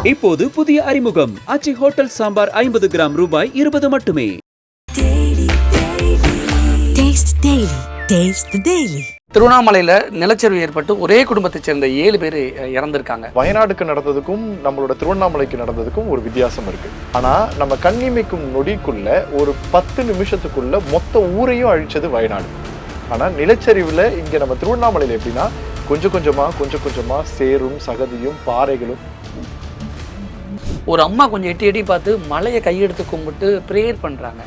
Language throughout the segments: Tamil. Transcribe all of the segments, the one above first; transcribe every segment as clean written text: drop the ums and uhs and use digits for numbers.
இப்போது புதிய அறிமுகம் ஆச்சி ஹோட்டல் சாம்பார் 50 கிராம் ரூபாய் 20 மட்டுமே. திருவண்ணாமலையில நிலச்சரிவு ஏற்பட்டு ஒரே குடும்பத்தைச் சேர்ந்த 7 பேர் இறந்திருக்காங்க. வயநாடுக்கு நடந்ததுக்கும் நம்மளோட திருவண்ணாமலைக்கு நடந்ததுக்கும் ஒரு வித்தியாசம் இருக்கு. ஆனா நம்ம கண்ணிமைக்கும் நொடிக்குள்ள ஒரு 10 நிமிஷத்துக்குள்ள மொத்த ஊரையும் அழிச்சது வயநாடு. ஆனா நிலச்சரிவுல இங்க நம்ம திருவண்ணாமலையில எப்படின்னா கொஞ்சம் கொஞ்சமா சேரும் சகதியும் பாறைகளும். ஒரு அம்மா கொஞ்சம் எட்டி எட்டி பார்த்து மலையை கையெடுத்து கும்பிட்டு ப்ரேயர் பண்றாங்க.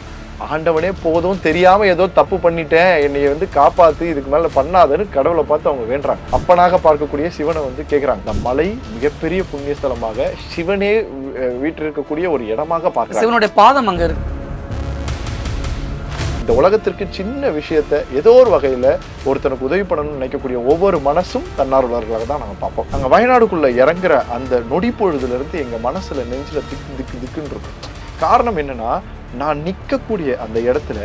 ஆண்டவனே போதும், தெரியாம ஏதோ தப்பு பண்ணிட்டேன், என்னைய காப்பாத்து, இதுக்கு மேல பண்ணாதன்னு கடவுளை பார்த்து அவங்க வேண்டுறாங்க. அப்பனாக பார்க்கக்கூடிய சிவனை கேட்கிறாங்க. இந்த மலை மிகப்பெரிய புண்ணியஸ்தலமாக சிவனே வீற்றிருக்கக்கூடிய ஒரு இடமாக பார்க்கிறாங்க. சிவனுடைய பாதம் அங்க இருக்கு. இந்த உலகத்திற்கு சின்ன விஷயத்த ஏதோ ஒரு வகையில ஒருத்தனுக்கு உதவி பண்ணணும்னு நினைக்கக்கூடிய ஒவ்வொரு மனசும் தன்னார்வலர்களாக தான் நாங்கள் பார்ப்போம். நாங்கள் வயநாடுக்குள்ள இறங்குற அந்த நொடி பொழுதுல இருந்து எங்க மனசுல நெஞ்சில திக்குன்னு இருக்கும். காரணம் என்னன்னா, நான் நிற்கக்கூடிய அந்த இடத்துல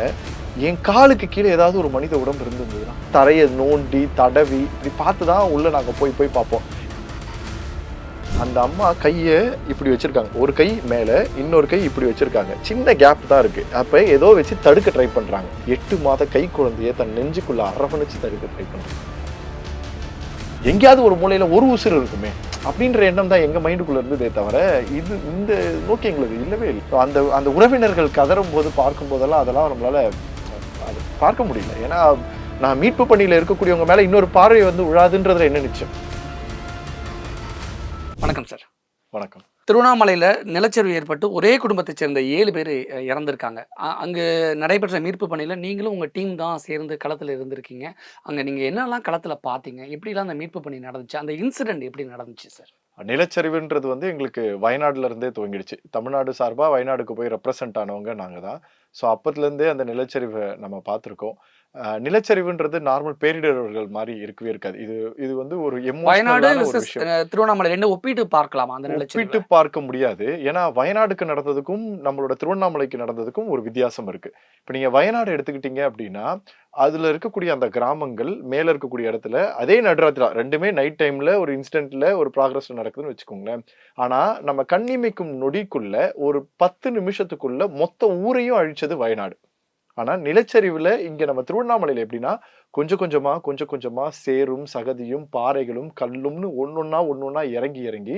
என் காலுக்கு கீழே ஏதாவது ஒரு மனித உடம்பு இருந்ததுன்னா தரையை நோண்டி தடவி இப்படி பார்த்துதான் உள்ள நாங்கள் போய் பார்ப்போம். அந்த அம்மா கையை இப்படி வச்சிருக்காங்க, ஒரு கை மேல இன்னொரு கை இப்படி வச்சிருக்காங்க, சின்ன கேப் தான் இருக்கு. அப்ப ஏதோ வச்சு தடுக்க ட்ரை பண்றாங்க. 8 மாத கை குழந்தைய தன் நெஞ்சுக்குள்ள அரவணைச்சு தடுக்க ட்ரை பண்றாங்க. எங்கேயாவது ஒரு மூலையில ஒரு உசுறு இருக்குமே அப்படின்ற எண்ணம் தான் எங்க மைண்டுக்குள்ள இருந்ததே தவிர இது இந்த நோக்கி எங்களுக்கு இல்லவே இல்லை. அந்த அந்த உறவினர்கள் கதறும் போது பார்க்கும் போதெல்லாம் அதெல்லாம் நம்மளால அது பார்க்க முடியல. ஏன்னா நான் மீட்பு பணியில இருக்கக்கூடியவங்க மேல இன்னொரு பார்வை விழாதுன்றதுல என்ன நிச்சயம். வணக்கம் சார். வணக்கம். திருவண்ணாமலையில நிலச்சரிவு ஏற்பட்டு ஒரே குடும்பத்தைச் சேர்ந்த 7 பேர் இறந்திருக்காங்க. அங்கு நடைபெற்ற மீட்பு பணியில நீங்களும் உங்க டீம் தான் சேர்ந்து களத்துல இருந்திருக்கீங்க. அங்க நீங்க என்னெல்லாம் களத்துல பார்த்தீங்க, எப்படிலாம் அந்த மீட்பு பணி நடந்துச்சு, அந்த இன்சிடென்ட் எப்படி நடந்துச்சு சார்? நிலச்சரிவுன்றது எங்களுக்கு வயநாடுல இருந்தே துவங்கிடுச்சு. தமிழ்நாடு சார்பா வயநாடுக்கு போய் ரெப்ரசன்ட் ஆனவங்க நாங்க தான். ஸோ அப்பத்துல இருந்தே அந்த நிலச்சரிவை நம்ம பார்த்துருக்கோம். நிலச்சரிவுன்றது நார்மல் பேரிடர்கள் மாதிரி இருக்கவே இருக்காது. இது ஒரு எமோஷனலான ஒரு விஷயம். திருவண்ணாமலை ரெண்டு ஒப்பிட்டு பார்க்கலாமா? அந்த ஒப்பிட்டு பார்க்க முடியாது. ஏன்னா வயநாடுக்கு நடந்ததுக்கும் நம்மளோட திருவண்ணாமலைக்கு நடந்ததுக்கும் ஒரு வித்தியாசம் இருக்கு. இப்ப நீங்க வயநாடு எடுத்துக்கிட்டீங்க அப்படின்னா அதுல இருக்கக்கூடிய அந்த கிராமங்கள் மேல இருக்கக்கூடிய இடத்துல அதே நடுராத்திரா ரெண்டுமே நைட் டைம்ல ஒரு இன்சிடென்ட்ல ஒரு ப்ராக்ரஸ் நடக்குதுன்னு வச்சுக்கோங்களேன். ஆனா நம்ம கண்ணிமைக்கும் நொடிக்குள்ள ஒரு 10 நிமிஷத்துக்குள்ள மொத்த ஊரையும் அழிச்சது வயநாடு. ஆனா நிலச்சரிவுல இங்க நம்ம திருவண்ணாமலையில எப்படின்னா கொஞ்சம் கொஞ்சமா சேரும் சகதியும் பாறைகளும் கல்லும்னு ஒன்னொன்னா இறங்கி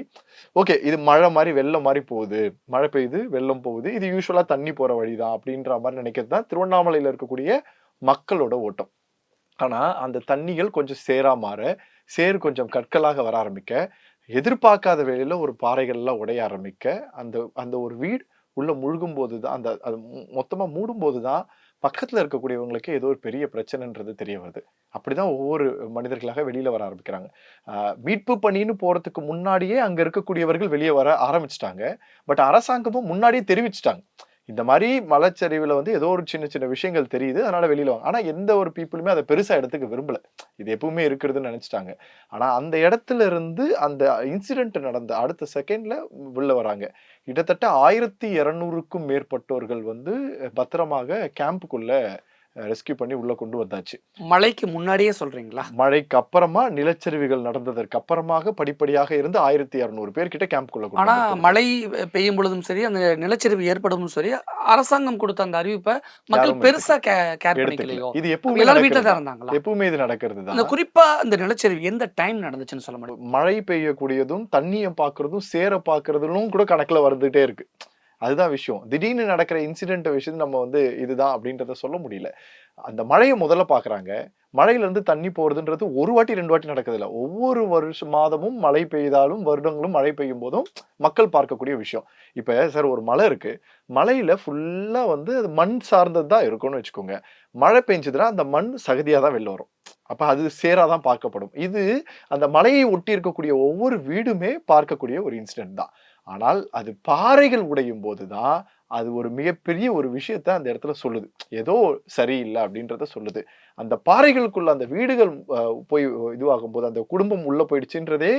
ஓகே இது மழை மாதிரி வெள்ளம் மாதிரி போகுது, மழை பெய்யுது வெள்ளம் போகுது, இது யூஸ்வலா தண்ணி போற வழிதான் அப்படின்ற மாதிரி நினைக்கிறது தான் திருவண்ணாமலையில இருக்கக்கூடிய மக்களோட ஓட்டம். ஆனா அந்த தண்ணிகள் கொஞ்சம் சேரா மாற, சேர் கொஞ்சம் கற்களாக வர ஆரம்பிக்க, எதிர்பார்க்காத வேளையில ஒரு பாறைகள் எல்லாம் உடைய ஆரம்பிக்க, அந்த ஒரு வீடு உள்ள முழுகும் போதுதான் அந்த அது மொத்தமா மூடும் போதுதான் பக்கத்துல இருக்கக்கூடியவங்களுக்கு ஏதோ ஒரு பெரிய பிரச்சனைன்றது தெரிய வருது. அப்படிதான் ஒவ்வொரு மனிதர்களாக வெளியில வர ஆரம்பிக்கிறாங்க. மீட்பு பணின்னு போறதுக்கு முன்னாடியே அங்க இருக்கக்கூடியவர்கள் வெளியே வர ஆரம்பிச்சுட்டாங்க. பட் அரசாங்கமும் முன்னாடியே தெரிவிச்சுட்டாங்க, இந்த மாதிரி மலைச்சரிவுல ஏதோ ஒரு சின்ன விஷயங்கள் தெரியுது, அதனால வெளியில வாங்க. ஆனா எந்த ஒரு பீப்புளுமே அதை பெருசா எடுத்துக்க விரும்பல. இது எப்பவுமே இருக்கிறதுன்னு நினைச்சிட்டாங்க. ஆனா அந்த இடத்துல இருந்து அந்த இன்சிடென்ட் நடந்த அடுத்த செகண்ட்ல உள்ள வராங்க. கிட்டத்தட்ட 1200க்கும் மேற்பட்டோர்கள் பத்திரமாக கேம்புக்குள்ள ரெஸ்கியூ பண்ணி உள்ள கொண்டு வந்தாச்சு. மழைக்கு முன்னாடியே சொல்றீங்களா? மழைக்கு அப்புறமா நிலச்சரிவுகள் நடந்ததற்கு அப்புறமாக படிப்படியாக இருந்து 1200 பேர் கிட்ட கேம்புக்குள்ள. ஆனா மழை பெய்யும் பொழுதும் சரி, அந்த நிலச்சரிவு ஏற்படும் சரி, அரசாங்கம் கொடுத்த அந்த அறிவிப்பை மக்கள் பெருசா கேர் பண்ணிக்கலையோ? இது எப்பவுமே எல்லாரும் வீட்டுல தான் இருந்தாங்களா? எப்பவுமே இது நடக்கிறது தான். குறிப்பா இந்த நிலச்சரிவு எந்த டைம் நடந்துச்சுன்னு சொல்ல முடியும்? மழை பெய்யக்கூடியதும் தண்ணியை பாக்குறதும் சேர பாக்குறதும் கூட கணக்குல வந்துட்டே இருக்கு. அதுதான் விஷயம். திடீர்னு நடக்கிற இன்சிடென்ட் விஷயம் நம்ம இதுதான் அப்படின்றத சொல்ல முடியல. அந்த மழையை முதல்ல பாக்குறாங்க. மழையில இருந்து தண்ணி போறதுன்றது ஒரு வாட்டி 2 வாட்டி நடக்குது இல்ல. ஒவ்வொரு மாதமும் மழை பெய்தாலும் வருடங்களும் மழை பெய்யும் போதும் மக்கள் பார்க்கக்கூடிய விஷயம். இப்ப சார் ஒரு மலை இருக்கு, மலையில ஃபுல்லா அது மண் சார்ந்ததுதான் இருக்கும்னு வச்சுக்கோங்க. மழை பெஞ்சதுன்னா அந்த மண் சகதியா தான் வெளில வரும். அப்ப அது சேராதான் பார்க்கப்படும். இது அந்த மலையை ஒட்டி இருக்கக்கூடிய ஒவ்வொரு வீடுமே பார்க்கக்கூடிய ஒரு இன்சிடென்ட் தான். ஆனால் அது பாறைகள் உடையும் போதுதான் அது ஒரு மிகப்பெரிய ஒரு விஷயத்த அந்த இடத்துல சொல்லுது, ஏதோ சரியில்லை அப்படின்றத சொல்லுது. அந்த பாறைகளுக்குள்ள அந்த வீடுகள் போய் இதுவாகும் போது அந்த குடும்பம் உள்ள போயிடுச்சுன்றதே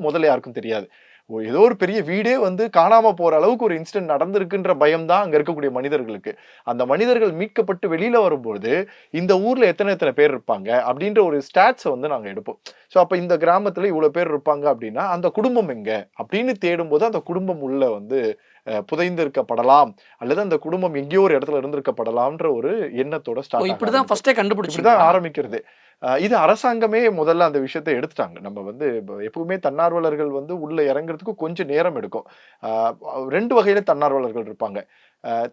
முதல்ல யாருக்கும் தெரியாது. ஏதோ ஒரு பெரிய வீடே வந்து காணாம போற அளவுக்கு ஒரு இன்சிடென்ட் நடந்திருக்குன்ற பயம் தான் அங்க இருக்கக்கூடிய மனிதர்களுக்கு. அந்த மனிதர்கள் மீட்கப்பட்டு வெளியில வரும்போது இந்த ஊர்ல எத்தனை பேர் இருப்பாங்க அப்படின்ற ஒரு ஸ்டாட்ஸை வந்து நாங்க எடுப்போம். ஸோ அப்ப இந்த கிராமத்துல இவ்வளவு பேர் இருப்பாங்க அப்படின்னா அந்த குடும்பம் எங்க அப்படின்னு தேடும்போது அந்த குடும்பம் உள்ள வந்து புதைந்திருக்கப்படலாம் அல்லது அந்த குடும்பம் எங்கேயோ ஒரு இடத்துல இருந்திருக்கப்படலாம்ன்ற ஒரு எண்ணத்தோட ஸ்டார்ட் இப்படிதான் ஃபர்ஸ்டே கண்டுபிடிச்சு இப்படிதான் ஆரம்பிக்கிறது. இது அரசாங்கமே முதல்ல அந்த விஷயத்தை எடுத்துட்டாங்க. நம்ம வந்து எப்பவுமே தன்னார்வலர்கள் வந்து உள்ள இறங்குறதுக்கு கொஞ்சம் நேரம் எடுக்கும். 2 வகையில தன்னார்வலர்கள் இருப்பாங்க.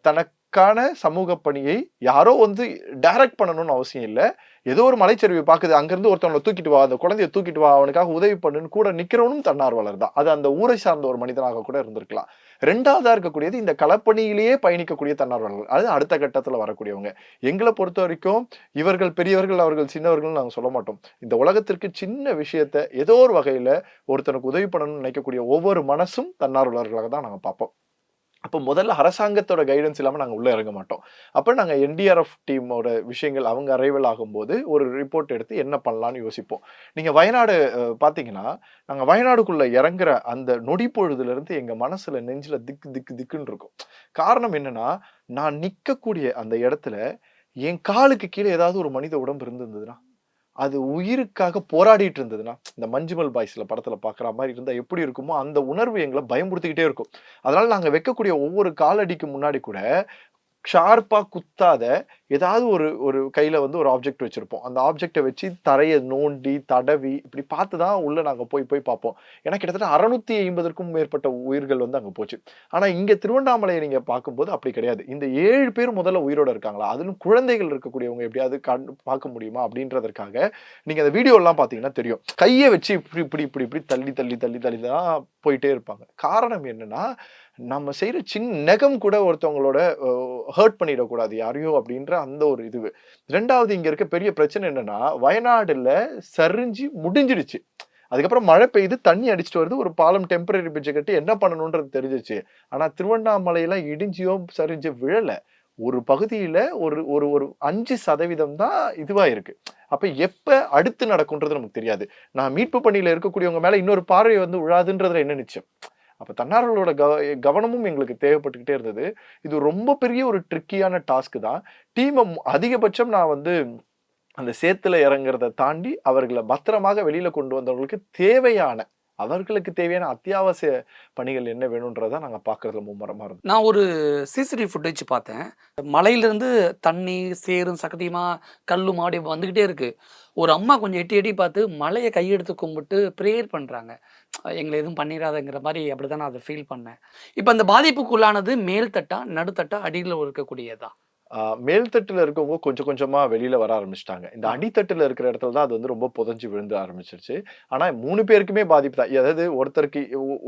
தனக்கான சமூக பணியை யாரோ வந்து டைரக்ட் பண்ணணும்னு அவசியம் இல்லை. ஏதோ ஒரு மலைச்சரிவை பாக்குது, அங்கிருந்து ஒருத்தவங்களை தூக்கிட்டு வா, அந்த குழந்தைய தூக்கிட்டு வா, அவனுக்காக உதவி பண்ணுன்னு கூட நிக்கிறவனும் தன்னார்வலர் தான். அது அந்த ஊரை சார்ந்த ஒரு மனிதனாக கூட இருந்திருக்கலாம். 2வதா இருக்கக்கூடியது இந்த களப்பணியிலேயே பயணிக்கக்கூடிய தன்னார்வலர்கள். அது அடுத்த கட்டத்துல வரக்கூடியவங்க. எங்களை பொறுத்த வரைக்கும் இவர்கள் பெரியவர்கள், அவர்கள் சின்னவர்கள் நாங்க சொல்ல மாட்டோம். இந்த உலகத்திற்கு சின்ன விஷயத்த ஏதோ ஒரு வகையில ஒருத்தனுக்கு உதவி பண்ணணும்னு நினைக்கக்கூடிய ஒவ்வொரு மனசும் தன்னார்வலர்களாக தான் நாங்க பார்ப்போம். அப்போ முதல்ல அரசாங்கத்தோட கைடன்ஸ் இல்லாமல் நாங்கள் உள்ளே இறங்க மாட்டோம். அப்போ நாங்கள் என்டிஆர்எஃப் டீமோட விஷயங்கள் அவங்க அரைவல் ஆகும்போது ஒரு ரிப்போர்ட் எடுத்து என்ன பண்ணலான்னு யோசிப்போம். நீங்கள் வயநாடு பார்த்தீங்கன்னா, நாங்கள் வயநாடுக்குள்ளே இறங்குற அந்த நொடி பொழுதுலேருந்து எங்கள் மனசில் நெஞ்சில் திக்கு திக்கு திக்குன்னு இருக்கும். காரணம் என்னன்னா, நான் நிற்கக்கூடிய அந்த இடத்துல என் காலுக்கு கீழே ஏதாவது ஒரு மனித உடம்பு இருந்திருந்ததுன்னா, அது உயிருக்காக போராடிட்டு இருந்ததுன்னா, இந்த மஞ்சுமல் பாய்ஸ்ல படத்துல பாக்குற மாதிரி இருந்தா எப்படி இருக்குமோ அந்த உணர்வு எங்களை பயமுறுத்திக்கிட்டே இருக்கும். அதனால நாங்க வைக்கக்கூடிய ஒவ்வொரு காலடிக்கு முன்னாடி கூட ஷார்ப்பா குத்தாத ஏதாவது ஒரு ஒரு கையில வந்து ஒரு ஆப்ஜெக்ட் வச்சிருப்போம். அந்த ஆப்ஜெக்டை வச்சு தரையை நோண்டி தடவி இப்படி பார்த்துதான் உள்ள நாங்க போய் பார்ப்போம். ஏன்னா கிட்டத்தட்ட 650க்கும் மேற்பட்ட உயிர்கள் வந்து அங்க போச்சு. ஆனா இங்க திருவண்ணாமலையை நீங்க பார்க்கும்போது அப்படி கிடையாது. இந்த 7 பேர் முதல்ல உயிரோட இருக்காங்களா, அதிலும் குழந்தைகள் இருக்கக்கூடியவங்க எப்படியாவது பார்க்க முடியுமா அப்படின்றதற்காக நீங்க அந்த வீடியோ எல்லாம் பாத்தீங்கன்னா தெரியும், கையை வச்சு இப்படி இப்படி இப்படி இப்படி தள்ளி தள்ளி தள்ளி தள்ளி தான் போயிட்டே இருப்பாங்க. காரணம் என்னன்னா, நம்ம செய்யற சின்ன நெகம் கூட ஒருத்தவங்களோட ஹர்ட் பண்ணிடக்கூடாது யாரையோ அப்படின்ற அந்த ஒரு இதுவு. 2வது இங்க இருக்க பெரிய பிரச்சனை என்னன்னா, வயநாடுல சரிஞ்சு முடிஞ்சிடுச்சு. அதுக்கப்புறம் மழை பெய்து தண்ணி அடிச்சுட்டு வருது, ஒரு பாலம் டெம்பரரி பிரிட்ஜை கட்டி என்ன பண்ணணும்ன்றது தெரிஞ்சிச்சு. ஆனா திருவண்ணாமலையெல்லாம் இடிஞ்சியோ சரிஞ்சு விழல. ஒரு பகுதியில ஒரு ஒரு ஒரு 5% தான் இதுவா இருக்கு. அப்ப எப்ப அடுத்து நடக்கும்ன்றது நமக்கு தெரியாது. நான் மீட்பு பணியில இருக்கக்கூடியவங்க மேல இன்னொரு பார்வை வந்து விழாதுன்றதுல என்ன நிச்சயம்? அப்ப தன்னார்வலோட கவனமும் எங்களுக்கு தேவைப்பட்டுக்கிட்டே இருந்தது. இது ரொம்ப பெரிய ஒரு ட்ரிக்கியான டாஸ்க் தான். டீமை அதிகபட்சம் நான் வந்து அந்த சேத்துல இறங்குறத தாண்டி அவர்களை பத்திரமாக வெளியில கொண்டு வந்தவர்களுக்கு அவர்களுக்கு தேவையான அத்தியாவசிய பணிகள் என்ன வேணும்ன்றத நாங்க பாக்குறதுல மும்முரமா இருந்தோம். நான் ஒரு சிசிடிவி ஃபுட்டேஜ் பார்த்தேன். மலையிலிருந்து தண்ணி சேரும் சகதியுமா கல்லு மாடி வந்துகிட்டே இருக்கு. ஒரு அம்மா கொஞ்சம் எட்டி எட்டி பார்த்து மலையை கையெடுத்து கும்பிட்டு ப்ரேயர் பண்றாங்க. எங்களை எதுவும் பண்ணிடாதங்கிற மாதிரி அப்படிதான் நான் அதை ஃபீல் பண்ணேன். இப்போ அந்த பாதிப்புக்குள்ளானது மேல்தட்டா, நடுத்தட்டா, அடியில் இருக்கக்கூடியதா? மேல்தட்டுல இருக்கவங்க கொஞ்சம் கொஞ்சமா வெளியில வர ஆரம்பிச்சிட்டாங்க. இந்த அடித்தட்டுல இருக்கிற இடத்துல தான் அது வந்து ரொம்ப புதைஞ்சு விழுந்து ஆரம்பிச்சிருச்சு. ஆனா 3 பேருக்குமே பாதிப்பு தான். அதாவது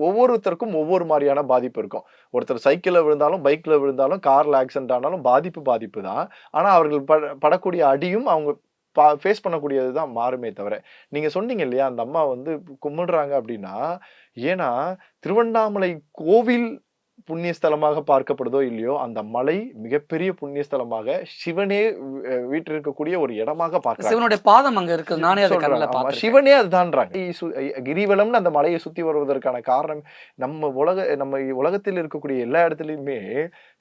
ஒவ்வொருத்தருக்கும் ஒவ்வொரு மாதிரியான பாதிப்பு இருக்கும். ஒருத்தர் சைக்கிள்ல விழுந்தாலும், பைக்ல விழுந்தாலும், கார்ல ஆக்சிடென்ட் ஆனாலும் பாதிப்பு தான். ஆனா அவர்கள் படக்கூடிய அடியும் அவங்க ஃபேஸ் பண்ணக்கூடியது தான் மாறுமே தவிர, நீங்க சொன்னீங்க இல்லையா, அந்த அம்மா வந்து கும்பிடுறாங்க அப்படின்னா, ஏன்னா திருவண்ணாமலை கோவில் புண்ணிய ஸ்தலமாக பார்க்கப்படுதோ இல்லையோ, அந்த மலை மிகப்பெரிய புண்ணிய ஸ்தலமாக சிவனே வீற்றிருக்கக்கூடிய ஒரு இடமாக பார்க்கிறாங்க. சிவனுடைய பாதம் அங்க இருக்கு. நானே அதை கண்ணுல பார்த்தேன். சிவனே அதுதான்றாங்க. கிரிவலம்னு அந்த மலையை சுத்தி வருவதற்கான காரணம், நம்ம உலகத்தில் இருக்கக்கூடிய எல்லா இடத்துலயுமே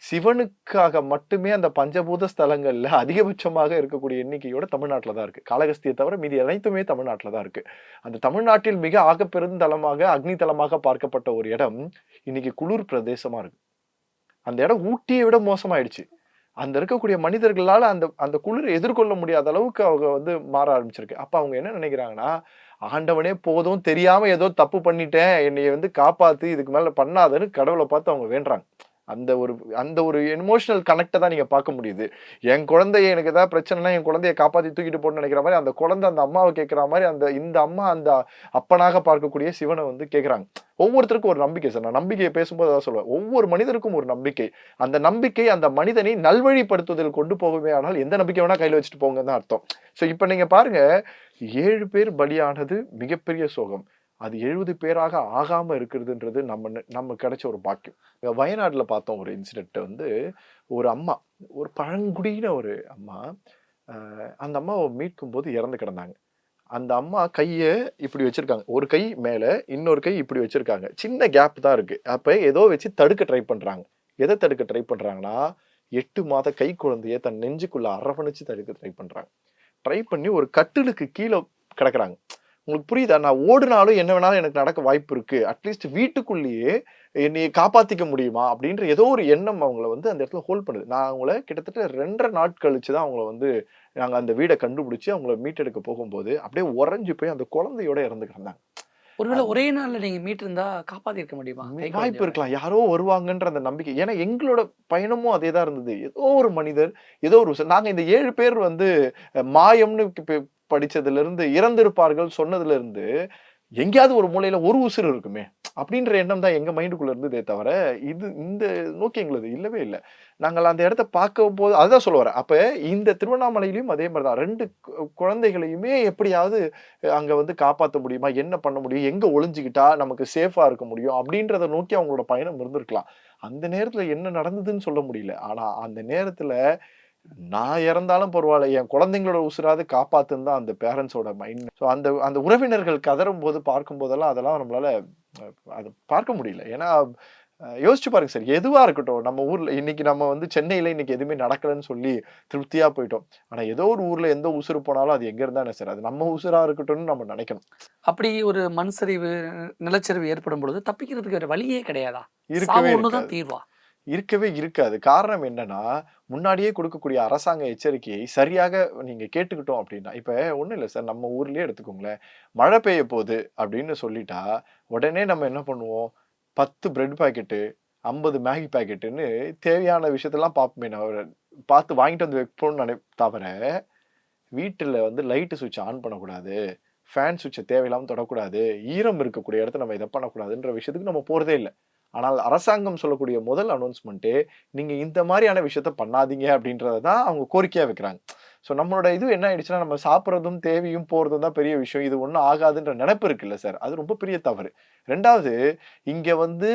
சிவனுக்காக மட்டுமே அந்த பஞ்சபூத ஸ்தலங்கள்ல அதிகபட்சமாக இருக்கக்கூடிய எண்ணிக்கையோட தமிழ்நாட்டில் தான் இருக்கு. காளகஸ்தியை தவிர மீதி அனைத்துமே தமிழ்நாட்டில் தான் இருக்கு. அந்த தமிழ்நாட்டில் மிக ஆக பெருந்தலமாக அக்னி தலமாக பார்க்கப்பட்ட ஒரு இடம் இன்னைக்கு குளிர் பிரதேசமா இருக்கு. அந்த இடம் ஊட்டியை விட மோசமாயிடுச்சு. அந்த இருக்கக்கூடிய மனிதர்களால அந்த குளிர் எதிர்கொள்ள முடியாத அளவுக்கு அவங்க வந்து மாற ஆரம்பிச்சிருக்கு. அப்ப அவங்க என்ன நினைக்கிறாங்கன்னா, ஆண்டவனே போதும், தெரியாம ஏதோ தப்பு பண்ணிட்டேன், என்னைய வந்து காப்பாத்து, இதுக்கு மேல பண்ணாதன்னு கடவுளை பார்த்து அவங்க வேண்டுறாங்க. அந்த ஒரு எமோஷனல் கனெக்டை தான் நீங்க பார்க்க முடியுது. என் குழந்தைய எனக்கு ஏதாவது பிரச்சனைனா என் குழந்தைய காப்பாத்தி தூக்கிட்டு போன்னு நினைக்கிற மாதிரி அந்த குழந்தை அந்த அம்மாவை கேட்கிற மாதிரி இந்த அம்மா அந்த அப்பனாக பார்க்கக்கூடிய சிவனை வந்து கேட்கிறாங்க. ஒவ்வொருத்தருக்கும் ஒரு நம்பிக்கை சார். நான் நம்பிக்கையை பேசும்போது அதான் சொல்லுவேன், ஒவ்வொரு மனிதருக்கும் ஒரு நம்பிக்கை. அந்த நம்பிக்கை அந்த மனிதனை நல்வழிப்படுத்துவதில் கொண்டு போகவே, ஆனால் எந்த நம்பிக்கை வேணா கையில வச்சுட்டு போங்கன்னு தான் அர்த்தம். ஸோ இப்ப நீங்க பாருங்க, 7 பேர் பலியானது மிகப்பெரிய சோகம். அது 70 பேராக ஆகாம இருக்கிறதுன்றது நம்ம கிடைச்ச ஒரு பாக்கியம். வயநாடுல பார்த்தோம் ஒரு இன்சிடென்ட் வந்து, ஒரு அம்மா, ஒரு பழங்குடியின ஒரு அம்மா, அந்த அம்மாவை மீட்கும் போது இறந்து கிடந்தாங்க. அந்த அம்மா கையை இப்படி வச்சிருக்காங்க, ஒரு கை மேல இன்னொரு கை இப்படி வச்சிருக்காங்க, சின்ன கேப் தான் இருக்கு. அப்ப ஏதோ வச்சு தடுக்க ட்ரை பண்றாங்க. எதை தடுக்க ட்ரை பண்றாங்கன்னா 8 மாத கை குழந்தைய தன் நெஞ்சுக்குள்ள அரவணைச்சு தடுக்க ட்ரை பண்றாங்க. ட்ரை பண்ணி ஒரு கட்டிலுக்கு கீழே கிடக்குறாங்க. உங்களுக்கு புரியுதா? நான் ஓடுனாலும் என்ன வேணாலும் எனக்கு நடக்க வாய்ப்பு இருக்கு, அட்லீஸ்ட் வீட்டுக்குள்ளேயே என்னைய காப்பாத்திக்க முடியுமா அப்படின்ற ஏதோ ஒரு எண்ணம் அவங்கள வந்து அந்த இடத்துல ஹோல்ட் பண்ணுது. நான் அவங்கள கிட்டத்தட்ட 2.5 நாட் கழிச்சு தான் அவங்கள வந்து நாங்க அந்த வீடை கண்டுபிடிச்சு அவங்கள மீட்டெடுக்க போகும்போது அப்படியே உறைஞ்சு போய் அந்த குழந்தையோட இறந்து கிடந்தாங்க. ஒருவேளை ஒரே நாள்ல நீங்க மீட்டு இருந்தா காப்பாத்திருக்க முடியுமா கை வாய்ப்பு குழந்தையோட? இருக்கலாம், யாரோ வருவாங்கன்ற அந்த நம்பிக்கை. ஏன்னா எங்களோட பயணமும் அதேதான் இருந்தது. ஏதோ ஒரு மனிதர், ஏதோ ஒரு நாங்க இந்த 7 பேர் வந்து மாயம்னு படிச்சதுல இருந்து, இறந்திருப்பார்கள் சொன்னதுல இருந்து, எங்கேயாவது ஒரு மூலையில ஒரு உசுறு இருக்குமே அப்படின்ற எண்ணம் தான் எங்க மைண்டுக்குள்ள இருந்ததே தவிர, இது இந்த நோக்கி எங்களுக்கு இல்லவே இல்லை. நாங்கள் அந்த இடத்த பார்க்கும் போது அதுதான் சொல்ல வரேன். அப்ப இந்த திருவண்ணாமலையிலயும் அதே மாதிரிதான் 2 குழந்தைகளையுமே எப்படியாவது அங்க வந்து காப்பாற்ற முடியுமா, என்ன பண்ண முடியும், எங்க ஒளிஞ்சுக்கிட்டா நமக்கு சேஃபா இருக்க முடியும் அப்படின்றத நோக்கி அவங்களோட பயணம் இருந்திருக்கலாம். அந்த நேரத்துல என்ன நடந்ததுன்னு சொல்ல முடியல. ஆனா அந்த நேரத்துல நான் இறந்தாலும் பரவாயில்ல, என் குழந்தைங்களோட உசுராது காப்பாத்துன்னு தான் அந்த பேரண்ட்ஸோட மைண்ட். ஸோ அந்த அந்த உறவினர்கள் கதறும் போது பார்க்கும் போதெல்லாம் அதெல்லாம் நம்மளால அதை பார்க்க முடியல. ஏன்னா யோசிச்சு பாருங்க சார், எதுவா இருக்கட்டும், நம்ம ஊர்ல இன்னைக்கு நம்ம வந்து சென்னையில இன்னைக்கு எதுவுமே நடக்கலன்னு சொல்லி திருப்தியா போயிட்டோம். ஆனா ஏதோ ஒரு ஊர்ல எந்த உசுறு போனாலும் அது எங்க இருந்தானே சார், அது நம்ம உசுரா இருக்கட்டும்னு நம்ம நினைக்கணும். அப்படி ஒரு மண் சரிவு, நிலச்சரிவு ஏற்படும் பொழுது தப்பிக்கிறதுக்கு வேற வழியே கிடையாதா? இருக்கவே சாவு இருக்காது. ஒண்ணுதான் தீர்வா? இருக்கவே இருக்காது. காரணம் என்னன்னா, முன்னாடியே கொடுக்கக்கூடிய அரசாங்க எச்சரிக்கையை சரியாக நீங்க கேட்டுக்கிட்டோம் அப்படின்னா, இப்ப ஒண்ணும் இல்ல சார், நம்ம ஊர்லயே எடுத்துக்கோங்களேன். மழை பெய்ய போகுது அப்படின்னு சொல்லிட்டா, உடனே நம்ம என்ன பண்ணுவோம்? 10 பிரெட் பாக்கெட்டு, 50 மேகி பாக்கெட்டுன்னு தேவையான விஷயத்தெல்லாம் பார்ப்போமே தவிர, பார்த்து வாங்கிட்டு வந்து வைப்போம்னு தவிர, வீட்டுல வந்து லைட் சுவிட்ச் ஆன் பண்ணக்கூடாது, ஃபேன் சுவிட்சை தேவையில்லாம தொடக்கூடாது, ஈரம் இருக்கக்கூடிய இடத்த நம்ம இதை பண்ணக்கூடாதுன்ற விஷயத்துக்கு நம்ம போறதே இல்லை. ஆனால் அரசாங்கம் சொல்லக்கூடிய முதல் அனௌன்ஸ்மெண்ட்டே, நீங்க இந்த மாதிரியான விஷயத்த பண்ணாதீங்க அப்படின்றத தான் அவங்க கோரிக்கையா வைக்கிறாங்க. ஸோ நம்மளோட இது என்ன ஆயிடுச்சுன்னா, நம்ம சாப்பிட்றதும் தேவையும் போறதும் தான் பெரிய விஷயம், இது ஒன்றும் ஆகாதுன்ற நினைப்பு இருக்குல்ல சார், அது ரொம்ப பெரிய தவறு. 2வது, இங்க வந்து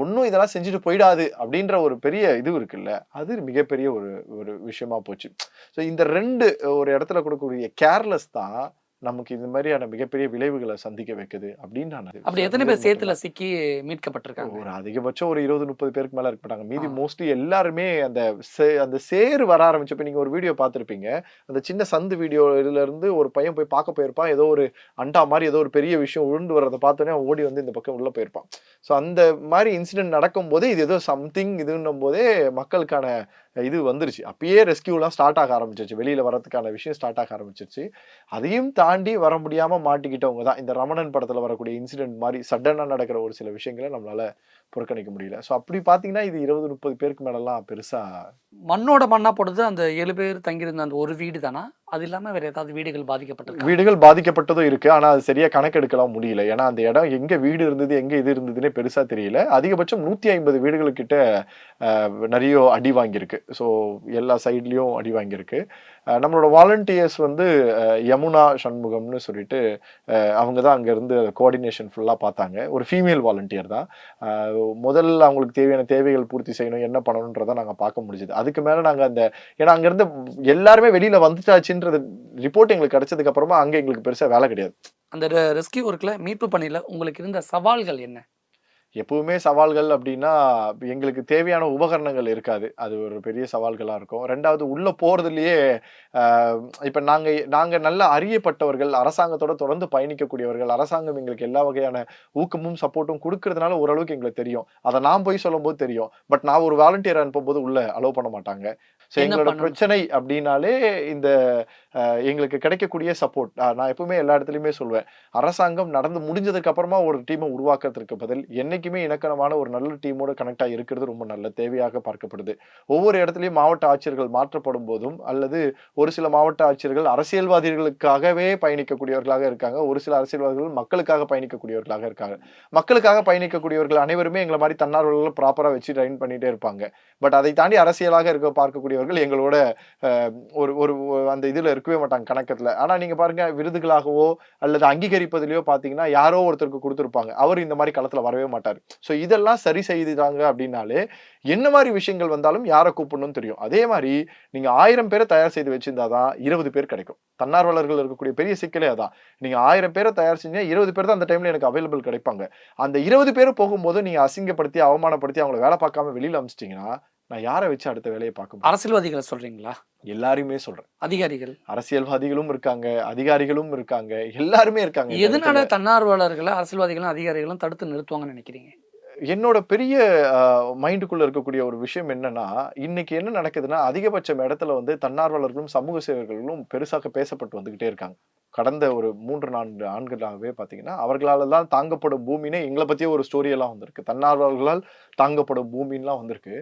ஒன்றும் இதெல்லாம் செஞ்சுட்டு போயிடாது அப்படின்ற ஒரு பெரிய இது இருக்குல்ல, அது மிகப்பெரிய ஒரு ஒரு விஷயமா போச்சு. ஸோ இந்த 2 ஒரு இடத்துல கொடுக்கக்கூடிய கேர்லெஸ் தான் நமக்கு இந்த மாதிரியான மிகப்பெரிய விளைவுகளை சந்திக்க வைக்குது அப்படின்னு நான் அப்படி எத்தனை பேர் சேத்துல சிக்கி மீட்கப்பட்டிருக்காங்க? ஒரு அதிகபட்சம் ஒரு 20-30 பேருக்கு மேல இருக்க மாட்டாங்க. மீதி மோஸ்ட்லி எல்லாருமே அந்த அந்த சேறு வர ஆரம்பிச்சப்ப நீங்க ஒரு வீடியோ பார்த்திருப்பீங்க. அந்த சின்ன சந்து வீடியோ இதுல இருந்து ஒரு பையன் போய் பார்க்க போயிருப்பான். ஏதோ ஒரு அண்டா மாதிரி ஏதோ ஒரு பெரிய விஷயம் உருண்டு வர்றதை பார்த்தோன்னே அவன் ஓடி வந்து இந்த பக்கம் உள்ள போயிருப்பான். ஸோ அந்த மாதிரி இன்சிடென்ட் நடக்கும் போதே இது ஏதோ சம்திங் இதுன்னும் போதே மக்களுக்கான இது வந்துருச்சு. அப்பயே ரெஸ்கியூலாம் ஸ்டார்ட் ஆக ஆரம்பிச்சிருச்சு, வெளியில வரதுக்கான விஷயம் ஸ்டார்ட் ஆக ஆரம்பிச்சிருச்சு. அதையும் தாண்டி வர முடியாம மாட்டிக்கிட்டவங்க தான் இந்த ரமணன் படத்துல வரக்கூடிய இன்சிடென்ட் மாதிரி சடனா நடக்கிற ஒரு சில விஷயங்களை நம்மளால புறக்கணிக்க முடியல. ஸோ அப்படி பாத்தீங்கன்னா இது 20-30 பேருக்கு மேலலாம் பெருசா. மண்ணோட மண்ணா போடுறது அந்த 7 பேர் தங்கியிருந்த அந்த ஒரு வீடு தானா? அது இல்லாம வேற ஏதாவது வீடுகள் பாதிக்கப்பட்டிருக்கு? வீடுகள் பாதிக்கப்பட்டதும் இருக்கு, ஆனா அது சரியா கணக்கெடுக்கலாம் முடியல. ஏன்னா அந்த இடம் எங்க வீடு இருந்தது எங்க இது இருந்ததுன்னே பெருசா தெரியல. அதிகபட்சம் 150 வீடுகளுக்கிட்ட நிறைய அடி வாங்கியிருக்கு. ஸோ எல்லா சைட்லயும் அடி வாங்கியிருக்கு. நம்மளோட வாலண்டியர்ஸ் வந்து யமுனா சண்முகம்னு சொல்லிட்டு அவங்க தான் அங்க இருந்து கோஆர்டினேஷன் ஃபுல்லா பார்த்தாங்க. ஒரு ஃபீமேல் வாலண்டியர் தான். முதல்ல அவங்களுக்கு தேவையான தேவைகள் பூர்த்தி செய்யணும், என்ன பண்ணணுன்றதை நாங்க பார்க்க முடிஞ்சது. அதுக்கு மேல நாங்க அந்த ஏன்னா அங்க இருந்து எல்லாருமே வெளியில வந்துட்டாச்சுன்றது ரிப்போர்ட் எங்களுக்கு கிடைச்சதுக்கு அப்புறமா அங்க எங்களுக்கு பெருசா வேலை கிடையாது. அந்த ரெஸ்கியூ ஒர்க்ல, மீட்பு பணியில உங்களுக்கு இருந்த சவால்கள் என்ன? எப்பவுமே சவால்கள் அப்படின்னா, எங்களுக்கு தேவையான உபகரணங்கள் இருக்காது, அது ஒரு பெரிய சவால்களா இருக்கும். 2வது உள்ள போறதுலயே இப்ப நாங்க நல்ல அறியப்பட்டவர்கள், அரசாங்கத்தோட தொடர்ந்து பயணிக்கக்கூடியவர்கள், அரசாங்கம் எங்களுக்கு எல்லா வகையான ஊக்கமும் சப்போர்ட்டும் கொடுக்கறதுனால ஓரளவுக்கு எங்களுக்கு தெரியும். அதை நான் போய் சொல்லும் போது தெரியும். பட் நான் ஒரு வாலண்டியர் அனுப்பும்போது உள்ள அலோவ் பண்ண மாட்டாங்க. ஸோ எங்களோட பிரச்சனை அப்படின்னாலே இந்த எங்களுக்கு கிடைக்கக்கூடிய சப்போர்ட். நான் எப்பவுமே எல்லா இடத்துலையுமே சொல்வேன், அரசாங்கம் நடந்து முடிஞ்சதுக்கு அப்புறமா ஒரு டீமை உருவாக்குறதுக்கு பதில் என்னைக்குமே இணக்கமான ஒரு நல்ல டீமோட கனெக்ட் ஆகி இருக்கிறது ரொம்ப நல்ல தேவையாக பார்க்கப்படுது. ஒவ்வொரு இடத்துலையும் மாவட்ட ஆட்சியர்கள் மாற்றப்படும் போதும், அல்லது ஒரு சில மாவட்ட ஆட்சியர்கள் அரசியல்வாதிகளுக்காகவே பயணிக்கக்கூடியவர்களாக இருக்காங்க, ஒரு சில அரசியல்வாதிகள் மக்களுக்காக பயணிக்கக்கூடியவர்களாக இருக்காங்க. மக்களுக்காக பயணிக்கக்கூடியவர்கள் அனைவருமே எங்களை மாதிரி தன்னார்வலர்கள் ப்ராப்பரா வச்சு ட்ரைன் பண்ணிட்டே இருப்பாங்க. பட் அதை தாண்டி அரசியலாக இருக்க பார்க்கக்கூடியவர்கள் எங்களோட ஒரு ஒரு அந்த இதுல இருக்கவே மாட்டாங்க கணக்கத்துல. ஆனா நீங்க பாருங்க, விருதுகளாகவோ அல்லது அங்கீகரிப்பதிலேயோ பாத்தீங்கன்னா யாரோ ஒருத்தருக்கு கொடுத்திருப்பாங்க, அவர் இந்த மாதிரி களத்துல வரவே மாட்டாரு. சொல்றாரு. ஸோ இதெல்லாம் சரி செய்துட்டாங்க அப்படின்னாலே என்ன மாதிரி விஷயங்கள் வந்தாலும் யாரை கூப்பிடணும்னு தெரியும். அதே மாதிரி நீங்க 1000 பேரை தயார் செய்து வச்சிருந்தாதான் 20 பேர் கிடைக்கும். தன்னார்வலர்கள் இருக்கக்கூடிய பெரிய சிக்கலே அதான். நீங்க 1000 பேரை தயார் செஞ்சா 20 பேர் தான் அந்த டைம்ல எனக்கு அவைலபிள் கிடைப்பாங்க. அந்த 20 பேர் போகும்போது நீங்க அசிங்கப்படுத்தி அவமானப்படுத்தி அவங்களை வேலை பார்க்காம வெளியில அமிச்சிட்டீங்கன்னா நான் யாரை வச்சு அடுத்த வேலையை பார்க்க? அரசியல்வாதிகளை சொல்றீங்களா? எல்லாருமே சொல்றேன். அதிகாரிகள், அரசியல்வாதிகளும் இருக்காங்க, அதிகாரிகளும் இருக்காங்க, எல்லாருமே இருக்காங்க. எதனால தன்னார்வலர்களை அரசியல்வாதிகளும் அதிகாரிகளும் தடுத்து நிறுத்துவாங்கன்னு நினைக்கிறீங்க? என்னோட பெரிய மைண்டுக்குள்ள இருக்கக்கூடிய ஒரு விஷயம் என்னன்னா, இன்னைக்கு என்ன நடக்குதுன்னா, அதிகபட்சம் இடத்துல வந்து தன்னார்வலர்களும் சமூக சேவர்களும் பெருசாக பேசப்பட்டு வந்துகிட்டே இருக்காங்க. கடந்த ஒரு 3-4 ஆண்டுகளாகவே பாத்தீங்கன்னா, அவர்களால தான் தாங்கப்படும் பூமினே எங்களை பத்தியே ஒரு ஸ்டோரி எல்லாம் வந்திருக்கு. தன்னார்வலர்களால் தாங்கப்படும் பூமின்லாம் வந்திருக்கு.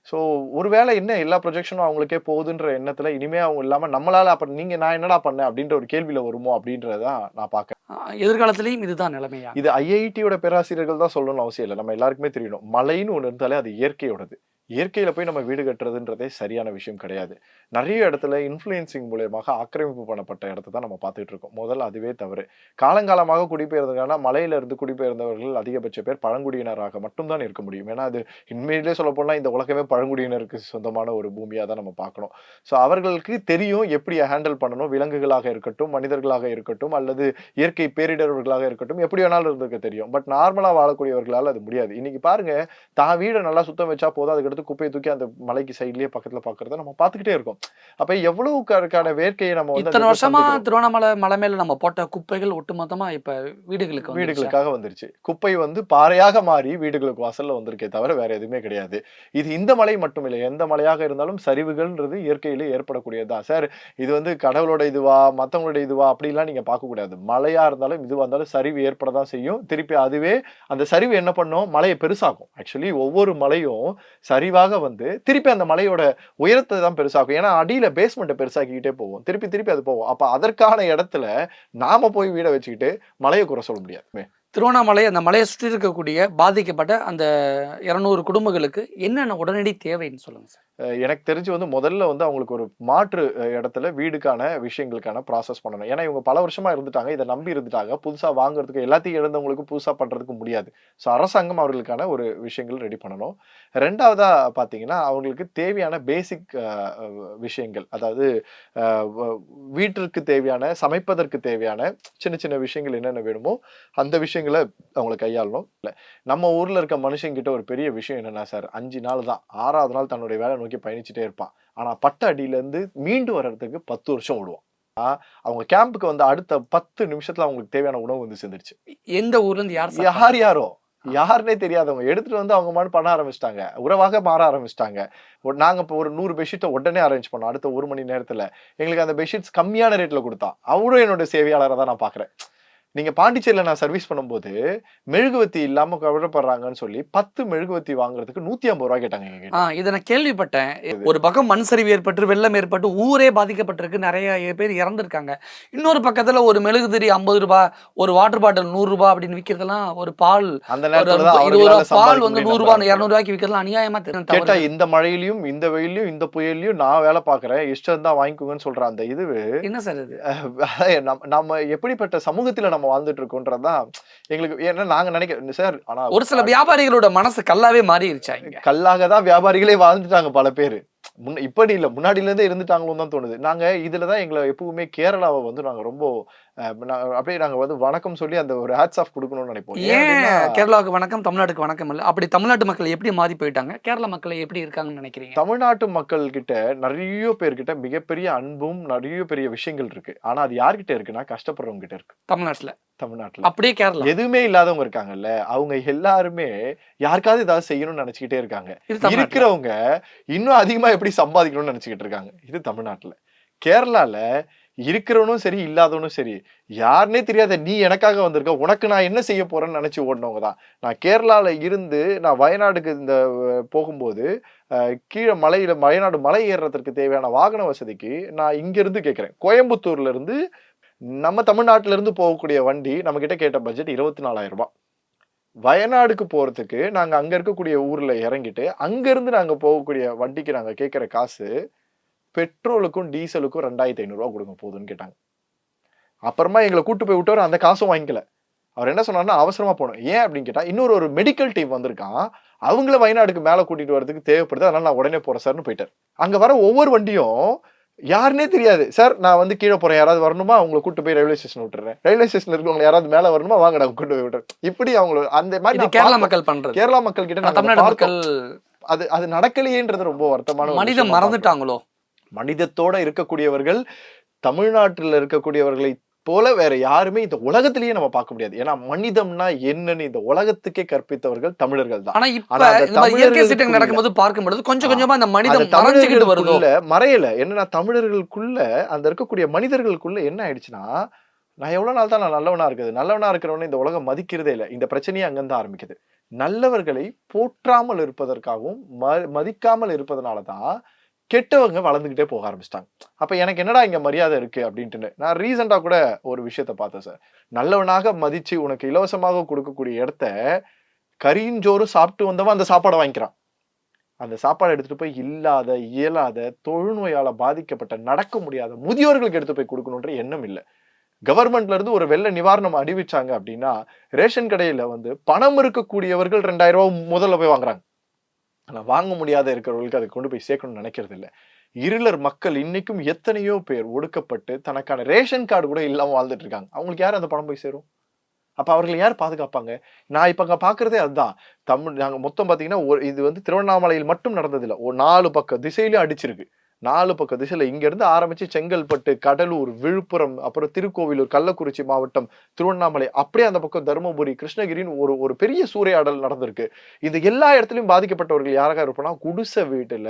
ஸோ ஒருவேளை என்ன எல்லா ப்ரொஜெக்ஷனும் அவங்களுக்கே போகுதுன்ற எண்ணத்துல இனிமே அவங்க இல்லாம நம்மளால அப்ப நான் என்னடா பண்ணேன் அப்படின்ற ஒரு கேள்வியில வருமோ அப்படின்றதான் நான் பாக்கிறேன். எதிர்காலத்திலையும் இதுதான் நிலைமையா? இது ஐஐடியோட பேராசிரியர்கள் தான் சொல்லணும்னு அவசியம் இல்லை. நம்ம எல்லாருக்குமே தெரியணும். மழைன்னு ஒண்ணு இருந்தாலே அது இயற்கையோடது. இயற்கையில போய் நம்ம வீடு கட்டுறதுன்றதே சரியான விஷயம் கிடையாது. நிறைய இடத்துல இன்ஃப்ளூயன்சிங் மூலியமாக ஆக்கிரமிப்பு பண்ணப்பட்ட இடத்தை தான் நம்ம பார்த்துட்டு இருக்கோம். முதல்ல அதுவே தவறு. காலங்காலமாக குடிபெயர்ந்ததுக்கான மலையில இருந்து குடிபெயர்ந்தவர்கள் அதிகபட்ச பேர் பழங்குடியினராக மட்டும்தான் இருக்க முடியும். ஏன்னா அது உண்மையிலே சொல்ல போனா இந்த உலகமே பழங்குடியினருக்கு சொந்தமான ஒரு பூமியா தான் நம்ம பார்க்கணும். ஸோ அவர்களுக்கு தெரியும் எப்படி ஹேண்டில் பண்ணணும். விலங்குகளாக இருக்கட்டும், மனிதர்களாக இருக்கட்டும், அல்லது இயற்கை பேரிடர்களாக இருக்கட்டும், எப்படி வேணாலும் இருந்திருக்க தெரியும். பட் நார்மலா வாழக்கூடியவர்களால் அது முடியாது. இன்னைக்கு பாருங்க, தான் வீடை நல்லா சுத்தம் வச்சா போதும், அதுக்கு குப்பையை தூக்கி அந்த மலைக்கு சைட்லயே பக்கத்துல பாக்குறத நம்ம பாத்துக்கிட்டே இருக்கோம். அப்ப எவ்வளவுக்கான வேர்க்கையை நம்ம வந்து இத்தனை வருஷமா திருவண்ணாமலை மலை மேல நம்ம போட்ட குப்பைகள் ஒட்டுமொத்தமா இப்ப வீடுகளுக்காக வந்துருச்சு. குப்பை வந்து பாறையாக மாறி வீடுகளுக்கு வாசல்ல வந்திருக்கே தவிர வேற எதுவுமே கிடையாது. இது இந்த மலை மட்டும் இல்லை, எந்த மலையாக இருந்தாலும் சரிவுகள்ன்றது இயற்கையிலே ஏற்படக்கூடியதுதான். சார் இது வந்து கடவுளோட இதுவா மத்தவங்களோட இதுவா அப்படிலாம் நீங்க பார்க்க கூடாது. மலையா இருந்தாலும் இதுவா இருந்தாலும் சரிவு ஏற்படதான் செய்யும். திருப்பி அதுவே அந்த சரிவு என்ன பண்ணும், மலையை பெருசாகும். ஆக்சுவலி ஒவ்வொரு மலையும் சரிவாக வந்து திருப்பி அந்த மலையோட உயரத்தை தான் பெருசாகும். ஏன்னா அடியில பேஸ்மெண்ட்டை பெருசாக்கிக்கிட்டே போவோம், திருப்பி அது போவோம். அப்ப அதற்கான இடத்துல நாம போய் வீடை வச்சுக்கிட்டு மலையை குறை சொல்ல முடியாது. திருவண்ணாமலை அந்த மலையை சுற்றி இருக்கக்கூடிய பாதிக்கப்பட்ட அந்த 200 குடும்பங்களுக்கு என்னென்ன உடனடி தேவைன்னு சொல்லுங்க சார். எனக்கு தெரிஞ்சு வந்து முதல்ல வந்து அவங்களுக்கு ஒரு மாற்று இடத்துல வீடுக்கான விஷயங்களுக்கான ப்ராசஸ் பண்ணணும். ஏன்னா இவங்க பல வருஷமா இருந்துட்டாங்க, இதை நம்பி இருந்துட்டாங்க. புதுசா வாங்குறதுக்கு எல்லாத்தையும் இழந்தவங்களுக்கு புதுசா பண்றதுக்கு முடியாது. ஸோ அரசாங்கம் அவர்களுக்கான ஒரு விஷயங்கள் ரெடி பண்ணணும். ரெண்டாவதா பாத்தீங்கன்னா அவங்களுக்கு தேவையான பேசிக் விஷயங்கள், அதாவது வீட்டிற்கு தேவையான, சமைப்பதற்கு தேவையான சின்ன சின்ன விஷயங்கள் என்னென்ன வேணுமோ அந்த விஷயங்களை அவங்களை கையாளணும். இல்லை நம்ம ஊர்ல இருக்க மனுஷங்கிட்ட ஒரு பெரிய விஷயம் என்னன்னா சார், 5 நாள் தான், 6வது நாள் தன்னுடைய வேலை நோக்கி பயணிச்சுட்டே இருப்பான். ஆனா பட்ட அடியில இருந்து மீண்டு வர்றதுக்கு 10 வருஷம் ஓடுவான். அவங்க கேம்புக்கு வந்து அடுத்த 10 நிமிஷத்துல அவங்களுக்கு தேவையான உணவு வந்து சேர்ந்துருச்சு. எந்த ஊர்ல இருந்து யாரோ யாருன்னே தெரியாதவங்க எடுத்துட்டு வந்து அவங்க மாதிரி பண்ண ஆரம்பிச்சிட்டாங்க, உறவாக மாற ஆரம்பிச்சிட்டாங்க. நாங்க இப்போ ஒரு 100 பெட்ஷீட்டை உடனே அரேஞ்ச் பண்ணோம். அடுத்த 1 மணி நேரத்துல எங்களுக்கு அந்த பெட்ஷீட்ஸ் கம்மியான ரேட்ல கொடுத்தான். அவரும் என்னோட சேவையாளரை தான் நான் பாக்குறேன். நீங்க பாண்டிச்சேரியில நான் சர்வீஸ் பண்ணும்போது மெழுகுவத்தி இல்லாம கவலைப்படுறாங்கன்னு சொல்லி 10 மெழுகுவத்தி வாங்குறதுக்கு 150 ரூபாய் கேட்டாங்க. இதை நான் கேள்விப்பட்டேன். ஒரு பக்கம் மண் சரிவு ஏற்பட்டு வெள்ளம் ஏற்பட்டு ஊரே பாதிக்கப்பட்டிருக்கு, நிறைய பேர் இறந்துருக்காங்க. இன்னொரு பக்கத்துல ஒரு மெழுகுதிரி 50 ரூபாய், ஒரு வாட்டர் பாட்டில் 100 ரூபாய் அப்படின்னு விற்கிறதுலாம், ஒரு பால் அந்த பால் வந்து 100 ரூபாய் 200 ரூபாய்க்கு விற்கிறதுலாம் அநியாயமா தெரியும். கேட்டா இந்த மழையிலயும் இந்த வெயிலையும் இந்த புயல்லையும் நான் வேலை பாக்குறேன், இஷ்டம் தான் வாங்கிக்கோங்கன்னு சொல்றேன். அந்த இது என்ன சார் இது? நம்ம எப்படிப்பட்ட சமூகத்துல நம்ம வாழ்ந்துட்டு இருக்கோன்றதான் எங்களுக்கு. ஏன்னா நாங்க நினைக்கிறோம் சார், ஆனா ஒரு சில வியாபாரிகளோட மனசு கல்லாவே மாறிடுச்சாங்க. கல்லாக தான் வியாபாரிகளே வாழ்ந்துட்டாங்க பல பேரு. இப்படி இல்ல, முன்னாடில இருந்தே இருந்துட்டாங்களோன்னு தான் தோணுது. நாங்க இதுலதான் எங்களை எப்பவுமே கேரளாவை வந்து நாங்க ரொம்ப அப்படியே நாங்க வந்து வணக்கம் சொல்லி அந்த ஒரு ஹேட்ஸ் ஆஃப் கொடுக்கணும்னு நினைப்போம். ஏன் கேரளாவுக்கு வணக்கம், தமிழ்நாட்டுக்கு வணக்கம் இல்ல? அப்படி தமிழ்நாட்டு மக்கள் எப்படி மாறி போயிட்டாங்க, கேரளா மக்கள் எப்படி இருக்காங்கன்னு நினைக்கிறீங்க? தமிழ்நாட்டு மக்கள் கிட்ட நிறைய பேர்கிட்ட மிகப்பெரிய அன்பும் நிறைய பெரிய விஷயங்கள் இருக்கு. ஆனா அது யார்கிட்ட இருக்குன்னா கஷ்டப்படுறவங்க கிட்ட இருக்கு. தமிழ்நாட்டுல அப்படியே கேரளா எதுவுமே இல்லாதவங்க இருக்காங்கல்ல, அவங்க எல்லாருமே யாருக்காவது ஏதாவது செய்யணும்னு நினைச்சுக்கிட்டே இருக்காங்க. இருக்கிறவங்க இன்னும் அதிகமா எப்படி சம்பாதிக்கணும்னு நினைச்சுக்கிட்டு இருக்காங்க. இது தமிழ்நாட்டுல. கேரளால இருக்கிறவனும் சரி இல்லாதவனும் சரி, யாருன்னே தெரியாத நீ எனக்காக வந்திருக்க, உனக்கு நான் என்ன செய்ய போறேன்னு நினைச்சு ஓடினவங்க தான். நான் கேரளால இருந்து நான் வயநாடுக்கு இந்த போகும்போது கீழே மலையில வயநாடு மலை ஏறுறதுக்கு தேவையான வாகன வசதிக்கு நான் இங்க இருந்து கேட்கிறேன். கோயம்புத்தூர்ல இருந்து நம்ம தமிழ்நாட்டுல இருந்து போகக்கூடிய வண்டி நம்ம கிட்ட கேட்ட பட்ஜெட் 24,000 ரூபாய். வயநாடுக்கு போறதுக்கு நாங்க அங்க இருக்கக்கூடிய ஊர்ல இறங்கிட்டு அங்க இருந்து நாங்க போகக்கூடிய வண்டிக்கு நாங்க கேட்கிற காசு பெட்ரோலுக்கும் டீசலுக்கும் 2,500 ரூபாய் கொடுங்க போதுன்னு கேட்டாங்க. அப்புறமா எங்களை கூட்டு போய் விட்டவர் அந்த காசும் வாங்கிக்கல. அவர் என்ன சொன்னார்னா அவசரமா போகணும். ஏன் அப்படின்னு கேட்டா இன்னொரு மெடிக்கல் டீம் வந்திருக்கான், அவங்கள வயநாடுக்கு மேல கூட்டிட்டு வரதுக்கு தேவைப்படுது, அதனால நான் உடனே போறேன் சார்னு போயிட்டார். அங்க வர ஒவ்வொரு வண்டியும் யாருன்னே தெரியாது. சார் நான் வந்து கீழே போறேன், யாராவது வரணுமா, அவங்களை கூட்டு போய் ரயில்வே ஸ்டேஷன் விட்டுறேன், ரயில்வே ஸ்டேஷன்ல இருக்கவங்க யாராவது மேல வரணுமா, வாங்க நான் கூட்டு போய் விட்டுறேன். இப்படி அவங்க அந்த மாதிரி கேரளா மக்கள் பண்றது, கேரளா மக்கள் கிட்ட தமிழ்நாடு மக்கள் அது நடக்கலையேன்றது ரொம்ப வருத்தமான. மனிதம் மறந்துட்டாங்களோ? மனிதத்தோட இருக்கக்கூடியவர்கள் தமிழ்நாட்டில் இருக்கக்கூடியவர்களை போல வேற யாருமே இந்த உலகத்திலேயே நம்ம பார்க்க முடியாது. ஏன்னா மனிதம்னா என்னன்னு இந்த உலகத்துக்கே கற்பித்தவர்கள் தமிழர்கள் தான். ஆனா இப்ப இயற்கை சீற்றங்கள் நடக்கும்போது பார்க்கும்போது கொஞ்சம் கொஞ்சமா இந்த மனிதம் மறைஞ்சிக்கிட்டு வருது. மறையல. என்னன்னா தமிழர்களுக்குள்ள அந்த இருக்கக்கூடிய மனிதர்களுக்குள்ள என்ன ஆயிடுச்சுன்னா, நான் எவ்வளவு நாள் தான் நான் நல்லவனா இருக்குது, நல்லவனா இருக்கிறவனே இந்த உலகம் மதிக்கிறதே இல்லை. இந்த பிரச்சனையே அங்கிருந்து ஆரம்பிக்குது. நல்லவர்களை போற்றாமல் இருப்பதற்காகவும் மதிக்காமல் இருப்பதனாலதான் கெட்டவங்க வளர்ந்துகிட்டே போக ஆரம்பிச்சிட்டாங்க. அப்ப எனக்கு என்னடா இங்க மரியாதை இருக்கு அப்படின்ட்டு நான் ரீசெண்டா கூட ஒரு விஷயத்த பார்த்தேன் சார். நல்லவனாக மதிச்சு உனக்கு இலவசமாக கொடுக்கக்கூடிய இடத்த கரியும் ஜோறும் சாப்பிட்டு வந்தவன் அந்த சாப்பாடை வாங்கிக்கிறான். அந்த சாப்பாடை எடுத்துட்டு போய் இல்லாத இயலாத தொழுநோயால பாதிக்கப்பட்ட நடக்க முடியாத முதியோர்களுக்கு எடுத்து போய் கொடுக்கணுன்ற எண்ணம் இல்லை. கவர்மெண்ட்ல இருந்து ஒரு வெள்ள நிவாரணம் அறிவிச்சாங்க அப்படின்னா ரேஷன் கடையில வந்து பணம் இருக்கக்கூடியவர்கள் 2000 ரூபாய் முதல்ல போய் வாங்குறாங்க. ஆனா வாங்க முடியாத இருக்கிறவர்களுக்கு அதை கொண்டு போய் சேர்க்கணும்னு நினைக்கிறது இல்லை. இருளர் மக்கள் இன்னைக்கும் எத்தனையோ பேர் ஒடுக்கப்பட்டு தனக்கான ரேஷன் கார்டு கூட இல்லாம வாழ்ந்துட்டு இருக்காங்க. அவங்களுக்கு யார் அந்த பணம் போய் சேரும்? அப்ப அவர்களை யார் பாதுகாப்பாங்க? நான் இப்ப அங்க பாக்குறதே அதுதான். நாங்க மொத்தம் பாத்தீங்கன்னா இது வந்து திருவண்ணாமலையில் மட்டும் நடந்ததில்லை, ஒரு 4 பக்க திசையிலும் அடிச்சிருக்கு. 4 பக்க திசையில இங்க இருந்து ஆரம்பிச்சு செங்கல்பட்டு, கடலூர், விழுப்புரம், அப்புறம் திருக்கோவிலூர், கள்ளக்குறிச்சி மாவட்டம், திருவண்ணாமலை, அப்படியே அந்த பக்கம் தருமபுரி, கிருஷ்ணகிரின்னு ஒரு பெரிய சூறையாடல் நடந்திருக்கு. இந்த எல்லா இடத்துலயும் பாதிக்கப்பட்டவர்கள் யாராக இருப்போம்னா குடிசை வீட்டுல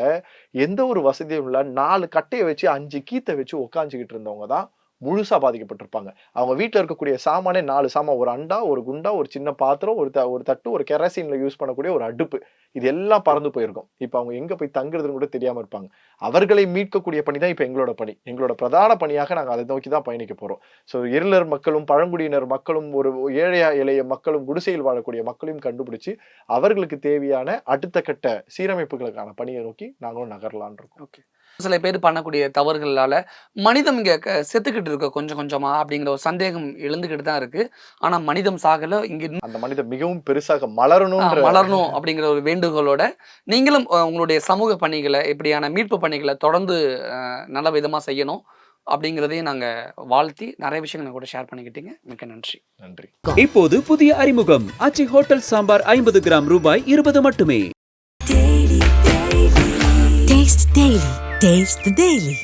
எந்த ஒரு வசதியும் இல்ல 4 கட்டையை வச்சு 5 கீத்தை வச்சு உட்காந்துக்கிட்டு இருந்தவங்க தான் முழுசா பாதிக்கப்பட்டிருப்பாங்க. அவங்க வீட்டுல இருக்கக்கூடிய சாமானே 4 சாமான், ஒரு அண்டா, ஒரு குண்டா, ஒரு சின்ன பாத்திரம், ஒரு தட்டு, ஒரு கெரசின்ல யூஸ் பண்ணக்கூடிய ஒரு அடுப்பு, இது எல்லாம் பறந்து போயிருக்கும். இப்ப அவங்க எங்க போய் தங்குறதுன்னு கூட தெரியாம இருப்பாங்க. அவர்களை மீட்கக்கூடிய பணி தான் இப்ப எங்களோட பணி. எங்களோட பிரதான பணியாக நாங்க அதை நோக்கி தான் பயணிக்க போறோம். சோ இருளர் மக்களும் பழங்குடியினர் மக்களும் ஒரு ஏழைய இளைய மக்களும் குடிசையில் வாழக்கூடிய மக்களையும் கண்டுபிடிச்சு அவர்களுக்கு தேவையான அடுத்த கட்ட சீரமைப்புகளுக்கான பணியை நோக்கி நாங்களும் நகரலான் இருக்கோம். ஓகே. சில பேர் பண்ணக்கூடிய தவறுகளால மனிதம் இங்க செத்துக்கிட்டு இருக்க கொஞ்சம் கொஞ்சமா அப்படிங்கிற ஒரு சந்தேகம் எழுந்துகிட்டு தான் இருக்கு. ஆனா மனிதம் சாகல, இங்க அந்த மனிதம் மிகவும் பெருசாக மலரணும் அப்படிங்கிற ஒரு வேண்டுகோளோட நீங்களும் உங்களுடைய சமூக பணிகளை, எப்படியான மீட்பு பணிகளை தொடர்ந்து நல்ல விதமா செய்யணும் அப்படிங்கிறதையும் நாங்க வாழ்த்தி நிறைய விஷயங்களை கூட ஷேர் பண்ணிக்கிட்டீங்க. மிக்க நன்றி. நன்றி. இப்போது புதிய அறிமுகம் ஆச்சி ஹோட்டல் சாம்பார் 50 கிராம் ரூபாய் 20 மட்டுமே. Taste the Daily.